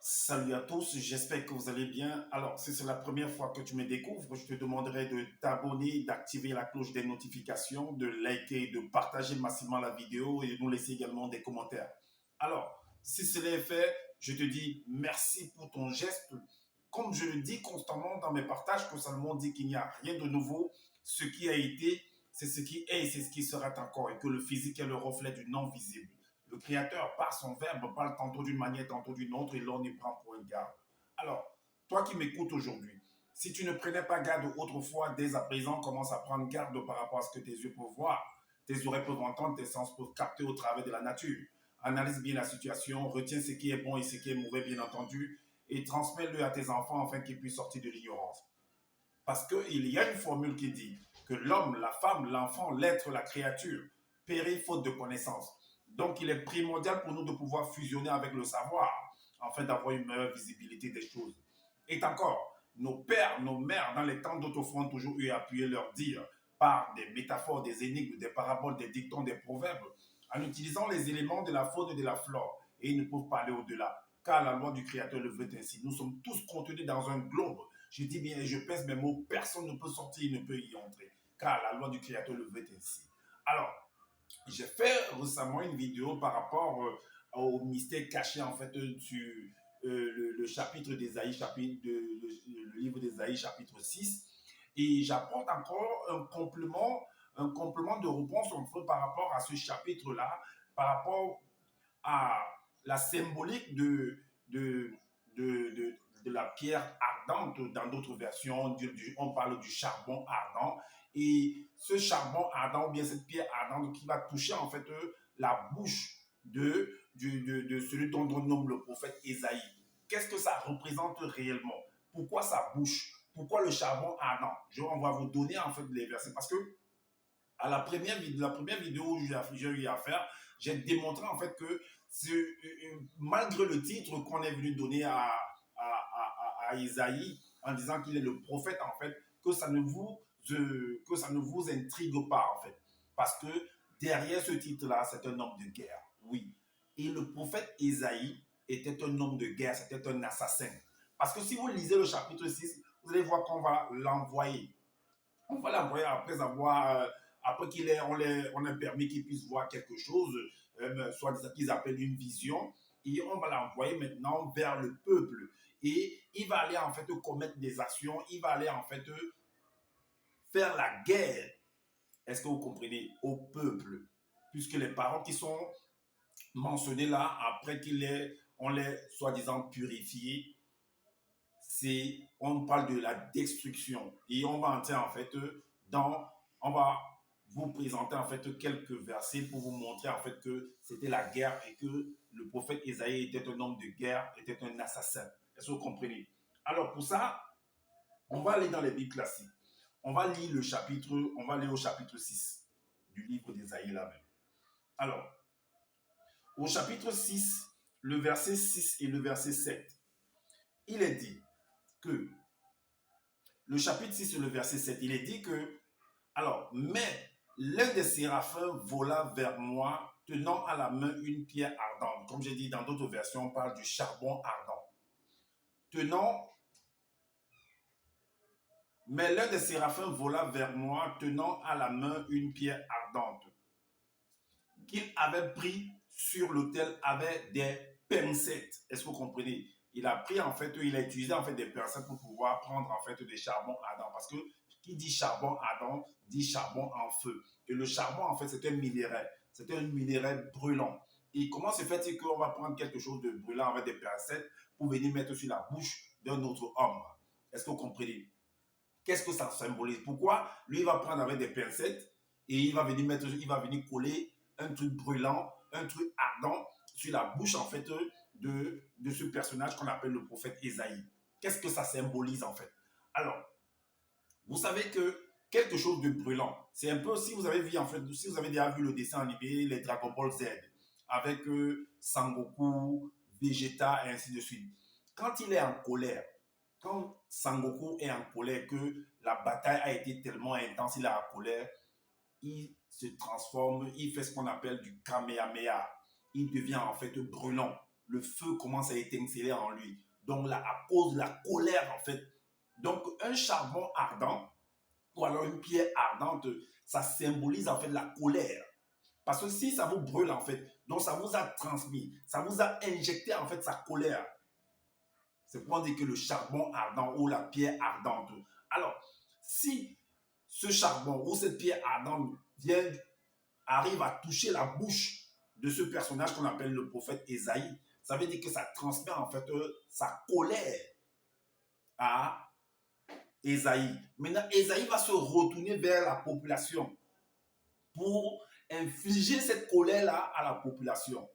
Salut à tous, j'espère que vous allez bien. Alors, si c'est la première fois que tu me découvres, je te demanderai de t'abonner, d'activer la cloche des notifications, de liker, de partager massivement la vidéo et de nous laisser également des commentaires. Alors, si cela est fait, je te dis merci pour ton geste. Comme je le dis constamment dans mes partages, que Salomon dit qu'il n'y a rien de nouveau. Ce qui a été, c'est ce qui est et c'est ce qui sera encore, et que le physique est le reflet du non visible. Le Créateur, par son verbe, parle tantôt d'une manière, tantôt d'une autre, et l'on y prend pour une garde. Alors, toi qui m'écoutes aujourd'hui, si tu ne prenais pas garde autrefois, dès à présent, commence à prendre garde par rapport à ce que tes yeux peuvent voir, tes oreilles peuvent entendre, tes sens peuvent capter au travers de la nature. Analyse bien la situation, retiens ce qui est bon et ce qui est mauvais, bien entendu, et transmets-le à tes enfants afin qu'ils puissent sortir de l'ignorance. Parce qu'il y a une formule qui dit que l'homme, la femme, l'enfant, l'être, la créature périt faute de connaissance. Donc, il est primordial pour nous de pouvoir fusionner avec le savoir afin d'avoir une meilleure visibilité des choses. Et encore, nos pères, nos mères, dans les temps d'autrefois, ont toujours eu à appuyer leur dire par des métaphores, des énigmes, des paraboles, des dictons, des proverbes, en utilisant les éléments de la faune et de la flore. Et ils ne peuvent pas aller au-delà, car la loi du Créateur le veut ainsi. Nous sommes tous contenus dans un globe. Je dis bien, je pèse mes mots, personne ne peut sortir, ne peut y entrer, car la loi du Créateur le veut ainsi. Alors, j'ai fait récemment une vidéo par rapport au mystère caché en fait le chapitre d'Ésaïe, le livre d'Ésaïe chapitre 6. Et j'apporte encore un complément de réponse par rapport à ce chapitre-là, par rapport à la symbolique de, de la pierre ardente. Dans d'autres versions, on parle du charbon ardent. Et ce charbon ardent, ou bien cette pierre ardente qui va toucher en fait la bouche de celui dont on nomme le prophète Ésaïe. Qu'est-ce que ça représente réellement? Pourquoi ça bouche? Pourquoi le charbon ardent? On va vous donner en fait les versets parce que à la première vidéo où j'ai eu à faire, j'ai démontré en fait que malgré le titre qu'on est venu donner à Isaïe en disant qu'il est le prophète en fait, que ça ne vous intrigue pas en fait. Parce que derrière ce titre-là, c'est un homme de guerre. Oui. Et le prophète Isaïe était un homme de guerre, c'était un assassin. Parce que si vous lisez le chapitre 6, vous allez voir qu'on va l'envoyer. On va l'envoyer après avoir après on a permis qu'il puisse voir quelque chose, soit qu'ils appellent une vision, et on va l'envoyer maintenant vers le peuple. Et il va aller en fait commettre des actions, il va aller en fait faire la guerre. Est-ce que vous comprenez? Au peuple. Puisque les paroles qui sont mentionnées là, après on les soi-disant purifiés, on parle de la destruction. Et on va entrer en fait on va vous présenter en fait quelques versets pour vous montrer en fait que c'était la guerre et que le prophète Isaïe était un homme de guerre, était un assassin. Est-ce que vous comprenez? Alors pour ça, on va aller dans les Bibles classiques. On va lire on va lire au chapitre 6 du livre d'Isaïe là-même. Alors, au chapitre 6, le verset 6 et le verset 7, il est dit que le chapitre 6 le verset 7, il est dit que, alors, mais l'un des séraphins vola vers moi, tenant à la main une pierre ardente. Comme j'ai dit dans d'autres versions, on parle du charbon ardent. Mais l'un des séraphins vola vers moi, tenant à la main une pierre ardente, qu'il avait pris sur l'autel avec des pincettes. Est-ce que vous comprenez? Il a pris en fait, il a utilisé en fait des pincettes pour pouvoir prendre en fait des charbons ardents. Parce que qui dit charbon ardent dit charbon en feu. Et le charbon en fait c'est un minerai. C'est un minerai brûlant. Et comment se fait-il qu'on va prendre quelque chose de brûlant avec des pincettes pour venir mettre sur la bouche d'un autre homme? Est-ce que vous comprenez? Qu'est-ce que ça symbolise? Pourquoi lui il va prendre avec des pincettes et il va venir coller un truc brûlant, un truc ardent sur la bouche en fait de ce personnage qu'on appelle le prophète Ésaïe. Qu'est-ce que ça symbolise en fait? Alors, vous savez que quelque chose de brûlant, c'est un peu si vous avez vu en fait, si vous avez déjà vu le dessin animé les Dragon Ball Z avec Sangoku, Vegeta et ainsi de suite. Quand il est en colère, quand Sangoku est en colère, que la bataille a été tellement intense, il est en colère, il se transforme, il fait ce qu'on appelle du Kamehameha. Il devient en fait brûlant. le feu commence à étinceler en lui. Donc là, à cause de la colère, en fait. Donc, un charbon ardent, ou alors une pierre ardente, ça symbolise en fait la colère. Parce que si ça vous brûle, en fait, donc ça vous a transmis, ça vous a injecté en fait sa colère. C'est pourquoi on dit que le charbon ardent ou la pierre ardente. Alors, si ce charbon ou cette pierre ardente arrive à toucher la bouche de ce personnage qu'on appelle le prophète Ésaïe, ça veut dire que ça transmet en fait sa colère à Ésaïe. Maintenant, Ésaïe va se retourner vers la population pour infliger cette colère-là à la population.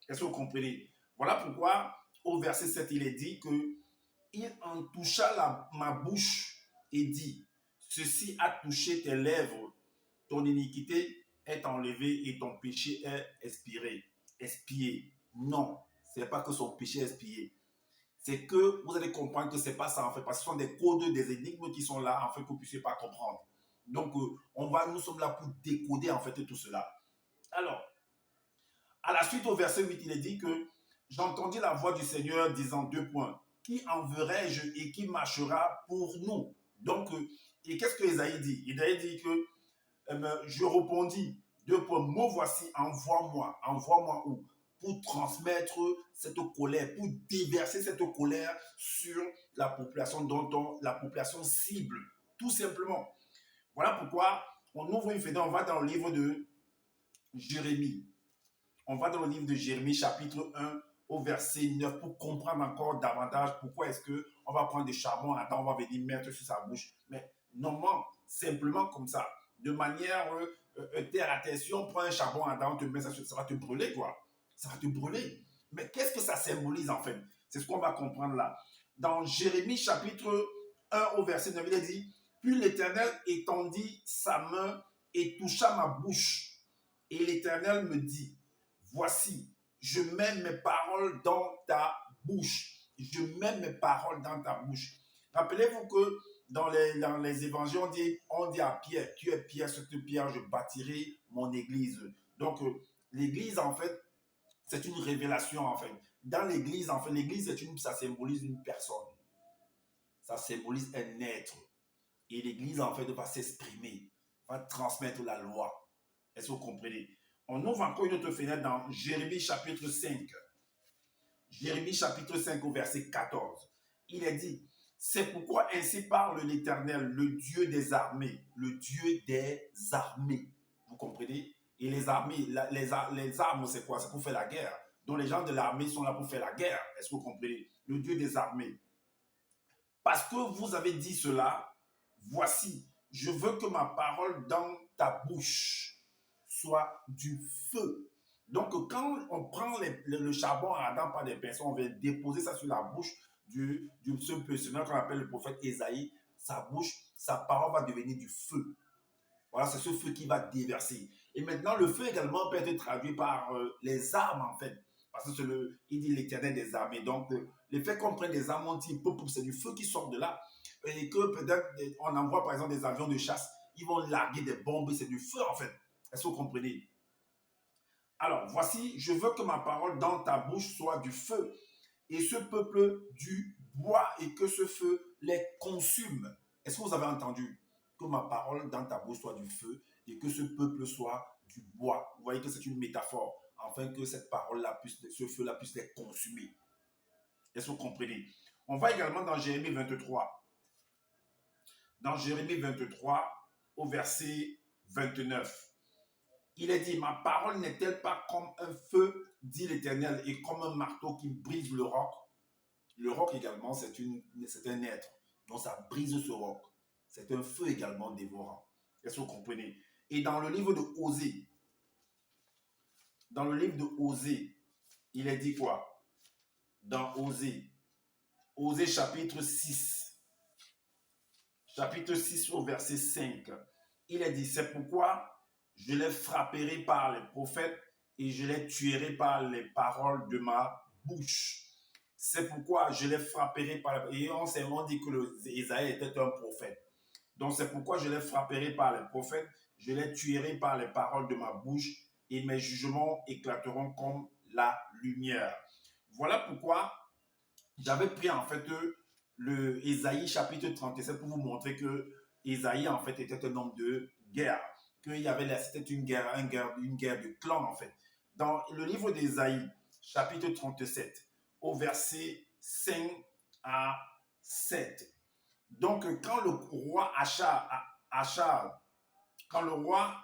Est-ce que vous comprenez? Voilà pourquoi, au verset 7, il est dit que il en toucha ma bouche et dit, ceci a touché tes lèvres, ton iniquité est enlevée et ton péché est expiré. Expié. Non, ce n'est pas que son péché est expié. C'est que vous allez comprendre que ce n'est pas ça en fait, parce que ce sont des codes, des énigmes qui sont là en fait que vous ne puissiez pas comprendre. Donc, nous sommes là pour décoder en fait tout cela. Alors, à la suite au verset 8, il est dit que j'entendis la voix du Seigneur disant deux points. Qui enverrai-je et qui marchera pour nous? Donc, et qu'est-ce que Ésaïe dit? Ésaïe dit que je répondis, deux points, me voici, envoie-moi où? Pour transmettre cette colère, pour déverser cette colère sur la population la population cible, tout simplement. Voilà pourquoi on ouvre une fenêtre, on va dans le livre de Jérémie. On va dans le livre de Jérémie, chapitre 1, au verset 9, pour comprendre encore davantage pourquoi est-ce qu'on va prendre des charbons, attends, on va venir mettre sur sa bouche. Mais normalement, simplement comme ça, de manière terre à terre, si on prend un charbon à dents, on te met ça, ça va te brûler, quoi. Ça va te brûler. Mais qu'est-ce que ça symbolise, en fait? C'est ce qu'on va comprendre là. Dans Jérémie, chapitre 1, au verset 9, il est dit, puis l'Éternel étendit sa main et toucha ma bouche. Et l'Éternel me dit, voici, je mets mes paroles dans ta bouche. Je mets mes paroles dans ta bouche. Rappelez-vous que dans les évangiles, on dit à Pierre, tu es Pierre, sur cette pierre, je bâtirai mon église. Donc, l'église, en fait, c'est une révélation, en fait. Dans l'église, en fait, l'église, ça symbolise une personne. Ça symbolise un être. Et l'église, en fait, va s'exprimer, va transmettre la loi. Est-ce que vous comprenez? On ouvre encore une autre fenêtre dans Jérémie chapitre 5. Jérémie chapitre 5 au verset 14. Il est dit, c'est pourquoi ainsi parle l'Éternel, le Dieu des armées, le Dieu des armées. Vous comprenez? Et les armées, les armes, c'est quoi? C'est pour faire la guerre. Donc les gens de l'armée sont là pour faire la guerre. Est-ce que vous comprenez? Le Dieu des armées. Parce que vous avez dit cela, voici, je veux que ma parole dans ta bouche soit du feu. Donc, quand on prend le charbon ardent par des personnes, on va déposer ça sur la bouche de ce personnage qu'on appelle le prophète Ésaïe. Sa bouche, sa parole va devenir du feu. Voilà, c'est ce feu qui va déverser. Et maintenant, le feu également peut être traduit par les armes, en fait. Parce que il dit l'Éternel des armées. Donc, le fait qu'on prenne des armes, on dit, c'est du feu qui sort de là. Et que peut-être, on envoie par exemple des avions de chasse, ils vont larguer des bombes, c'est du feu, en fait. Est-ce que vous comprenez? Alors, voici, je veux que ma parole dans ta bouche soit du feu, et ce peuple du bois, et que ce feu les consume. Est-ce que vous avez entendu? Que ma parole dans ta bouche soit du feu, et que ce peuple soit du bois. Vous voyez que c'est une métaphore, afin que cette parole-là, ce feu-là puisse les consumer. Est-ce que vous comprenez? On va également dans Jérémie 23. Dans Jérémie 23, au verset 29. Il est dit, ma parole n'est-elle pas comme un feu, dit l'Éternel, et comme un marteau qui brise le roc? Le roc également, c'est un être. Donc ça brise ce roc. C'est un feu également dévorant. Est-ce que vous comprenez? Et dans le livre de Osée, il est dit quoi? Dans Osée chapitre 6. Chapitre 6 au verset 5. Il est dit, c'est pourquoi je les frapperai par les prophètes et je les tuerai par les paroles de ma bouche. C'est pourquoi je les frapperai par les... Et on s'est dit que Isaïe était un prophète. Donc c'est pourquoi je les frapperai par les prophètes, je les tuerai par les paroles de ma bouche et mes jugements éclateront comme la lumière. Voilà pourquoi j'avais pris en fait le Ésaïe chapitre 37 pour vous montrer que Ésaïe en fait était un homme de guerre, qu'il y avait c'était une guerre de clans en fait. Dans le livre d'Ésaïe chapitre 37 au verset 5 à 7. Donc quand le roi quand le roi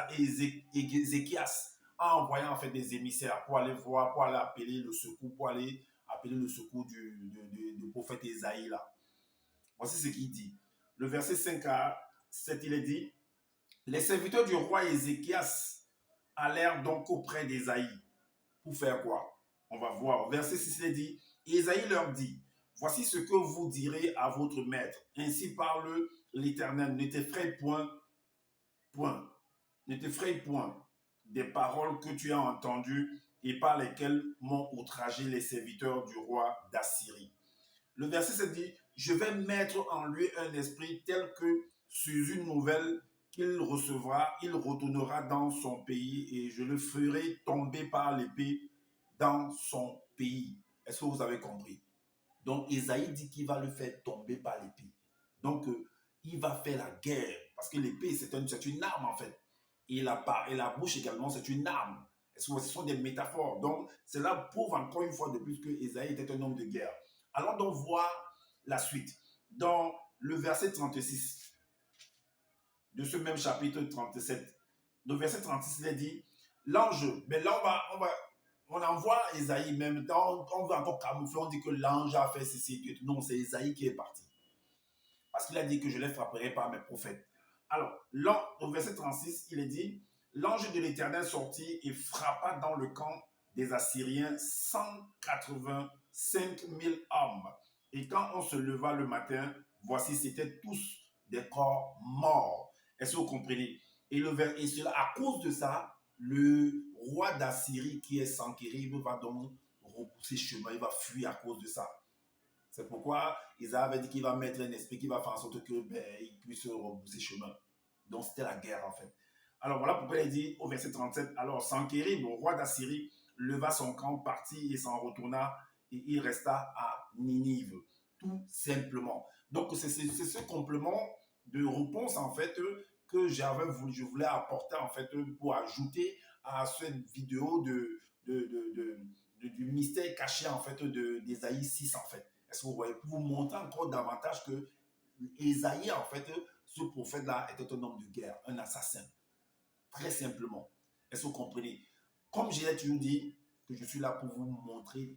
Ézéchias a envoyé en fait des émissaires pour aller voir, pour aller appeler le secours, pour aller appeler le secours du prophète Ésaïe là. Voici ce qu'il dit. Le verset 5 à 7, il est dit, les serviteurs du roi Ézéchias allèrent donc auprès d'Ésaïe. Pour faire quoi? On va voir. Verset 6, il est dit, Ésaïe leur dit, voici ce que vous direz à votre maître. Ainsi parle l'Éternel, ne t'effraie point, ne t'effraie point des paroles que tu as entendues et par lesquelles m'ont outragé les serviteurs du roi d'Assyrie. Le verset 7 dit, je vais mettre en lui un esprit tel que sur une nouvelle qu'il recevra, il retournera dans son pays et je le ferai tomber par l'épée dans son pays. Est-ce que vous avez compris? Donc, Ésaïe dit qu'il va le faire tomber par l'épée. Donc, il va faire la guerre. Parce que l'épée, c'est une arme, en fait. Et la bouche également, c'est une arme. Ce sont des métaphores. Donc, cela prouve encore une fois de plus que Ésaïe était un homme de guerre. Allons donc voir la suite. Dans le verset 36 de ce même chapitre 37, le verset 36, il est dit, l'ange, mais là, on envoie Ésaïe même, on veut encore camoufler, on dit que l'ange a fait ceci. Non, c'est Ésaïe qui est parti. Parce qu'il a dit que je les frapperai par mes prophètes. Alors, au verset 36, il est dit, l'ange de l'Éternel sortit et frappa dans le camp des Assyriens 185 000 hommes. Et quand on se leva le matin, voici, c'étaient tous des corps morts. Est-ce que vous comprenez? Et cela, à cause de ça, le roi d'Assyrie qui est Sanchérib va donc repousser chemin, il va fuir à cause de ça. C'est pourquoi Isaïe avait dit qu'il va mettre un esprit qui va faire en sorte qu'il puisse repousser chemin. Donc c'était la guerre en fait. Alors voilà pourquoi il dit au verset 37, alors Sanchérib, le roi d'Assyrie, leva son camp, partit et s'en retourna et il resta à Ninive, tout simplement. Donc c'est ce complément de réponse en fait que je voulais apporter en fait pour ajouter à cette vidéo du mystère caché en fait d'Ésaïe 6 en fait. Est-ce que vous voyez, pour vous montrer encore davantage que Ésaïe en fait, ce prophète-là était un homme de guerre, un assassin, très simplement. Est-ce que vous comprenez? Comme je l'ai toujours dit, que je suis là pour vous montrer,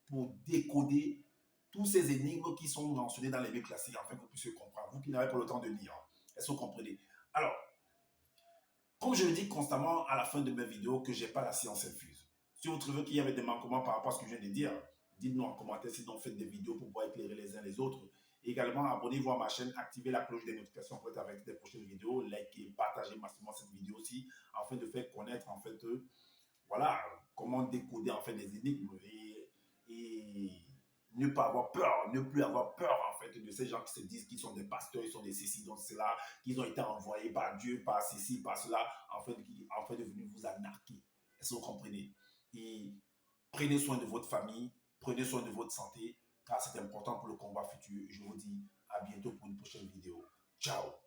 pour décoder tous ces énigmes qui sont mentionnés dans les livres classiques, afin que vous puissiez comprendre, vous qui n'avez pas le temps de lire. Est-ce que vous comprenez? Alors, comme je le dis constamment à la fin de mes vidéos, que je n'ai pas la science infuse. Si vous trouvez qu'il y avait des manquements par rapport à ce que je viens de dire, dites-nous en commentaire, sinon faites des vidéos pour pouvoir éclairer les uns les autres. Également, abonnez-vous à ma chaîne, activez la cloche des notifications pour être avec des prochaines vidéos, likez, partagez massivement cette vidéo aussi, afin de faire connaître en fait, voilà, comment décoder en fait les énigmes et ne pas avoir peur, ne plus avoir peur en fait de ces gens qui se disent qu'ils sont des pasteurs, ils sont des ceci, donc cela, qu'ils ont été envoyés par Dieu, par ceci, par cela, en fait de venir vous anarquer. Est-ce que vous comprenez? Et prenez soin de votre famille, prenez soin de votre santé, car c'est important pour le combat futur. Je vous dis à bientôt pour une prochaine vidéo. Ciao!